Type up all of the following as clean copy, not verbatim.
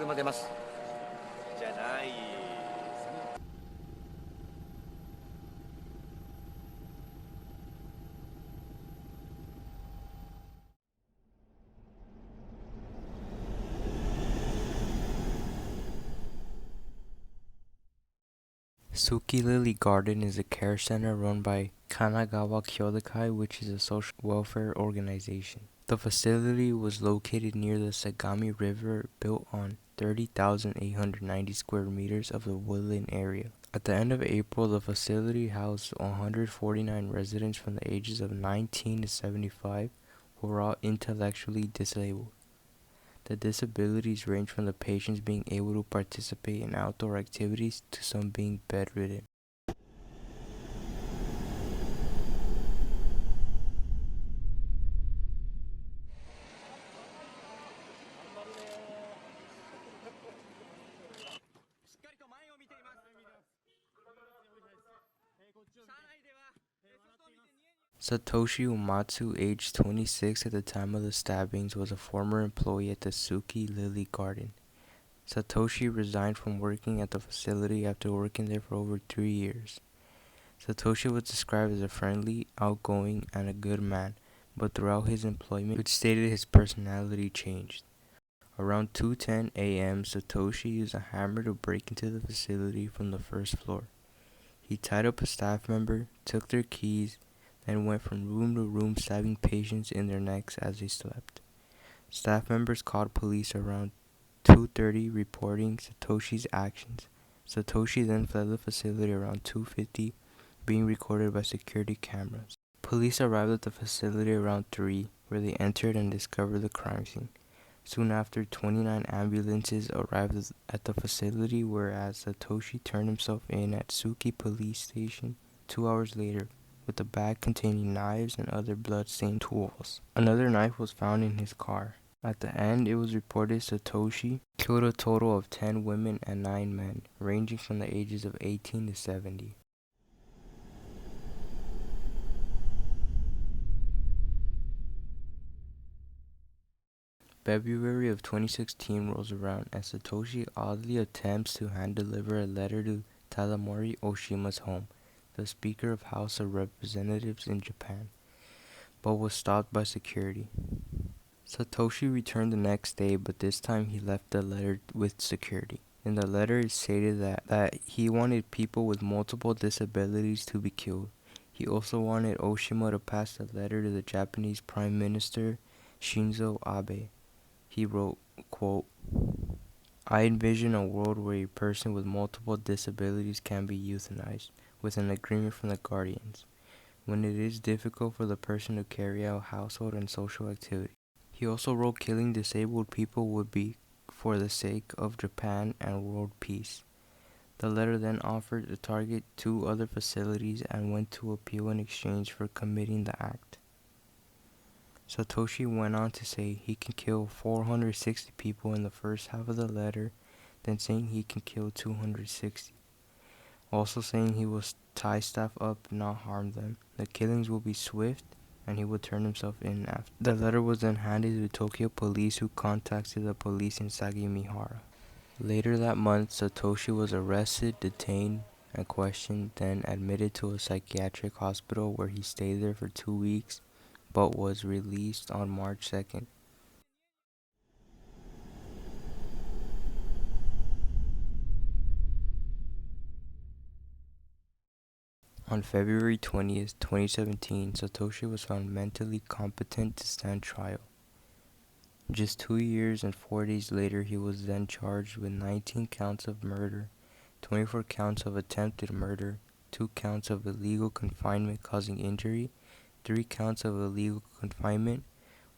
も出ます。じゃない。Suki Lily Garden is a care center run by Kanagawa Kyodokai, which is a social welfare organization. The facility was located near the Sagami River, built on 30,890 square meters of the woodland area. At the end of April, the facility housed 149 residents from the ages of 19 to 75 who were all intellectually disabled. The disabilities range from the patients being able to participate in outdoor activities to some being bedridden. Satoshi Uematsu, aged 26 at the time of the stabbings, was a former employee at the Suki Lily Garden. Satoshi resigned from working at the facility after working there for over 3 years. Satoshi was described as a friendly, outgoing, and a good man, but throughout his employment, it stated his personality changed. Around 2:10 a.m., Satoshi used a hammer to break into the facility from the first floor. He tied up a staff member, took their keys, then went from room to room stabbing patients in their necks as they slept. Staff members called police around 2:30 reporting Satoshi's actions. Satoshi then fled the facility around 2:50, being recorded by security cameras. Police arrived at the facility around 3, where they entered and discovered the crime scene. Soon after, 29 ambulances arrived at the facility, whereas Satoshi turned himself in at Suki Police Station 2 hours later with a bag containing knives and other blood-stained tools. Another knife was found in his car. At the end, it was reported Satoshi killed a total of 10 women and 9 men, ranging from the ages of 18 to 70. February of 2016 rolls around and Satoshi oddly attempts to hand-deliver a letter to Tadamori Oshima's home, the Speaker of House of Representatives in Japan, but was stopped by security. Satoshi returned the next day, but this time he left the letter with security. In the letter it stated that he wanted people with multiple disabilities to be killed. He also wanted Oshima to pass the letter to the Japanese Prime Minister Shinzo Abe. He wrote, quote, "I envision a world where a person with multiple disabilities can be euthanized, with an agreement from the guardians, when it is difficult for the person to carry out household and social activities." He also wrote killing disabled people would be for the sake of Japan and world peace. The letter then offered to target 2 other facilities and went to appeal in exchange for committing the act. Satoshi went on to say he can kill 460 people in the first half of the letter, then saying he can kill 260. Also saying he will tie staff up, not harm them. The killings will be swift, and he will turn himself in after. The letter was then handed to Tokyo police, who contacted the police in Sagimihara. Later that month, Satoshi was arrested, detained, and questioned, then admitted to a psychiatric hospital where he stayed there for 2 weeks, but was released on March 2nd. On February 20th, 2017, Satoshi was found mentally competent to stand trial. Just 2 years and 4 days later, he was then charged with 19 counts of murder, 24 counts of attempted murder, 2 counts of illegal confinement causing injury, 3 counts of illegal confinement,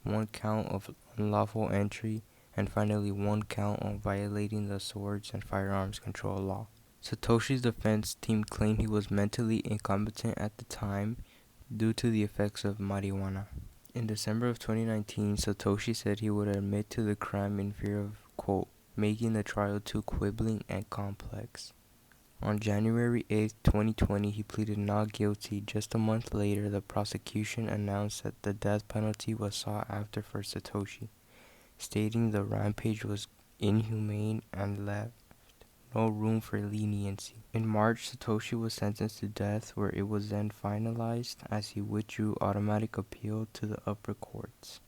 1 count of unlawful entry, and finally 1 count on violating the swords and firearms control law. Satoshi's defense team claimed he was mentally incompetent at the time due to the effects of marijuana. In December of 2019, Satoshi said he would admit to the crime in fear of, quote, making the trial too quibbling and complex. On January 8, 2020, he pleaded not guilty. Just a month later, the prosecution announced that the death penalty was sought after for Satoshi, stating the rampage was inhumane and left no room for leniency. In March, Satoshi was sentenced to death, where it was then finalized as he withdrew automatic appeal to the upper courts.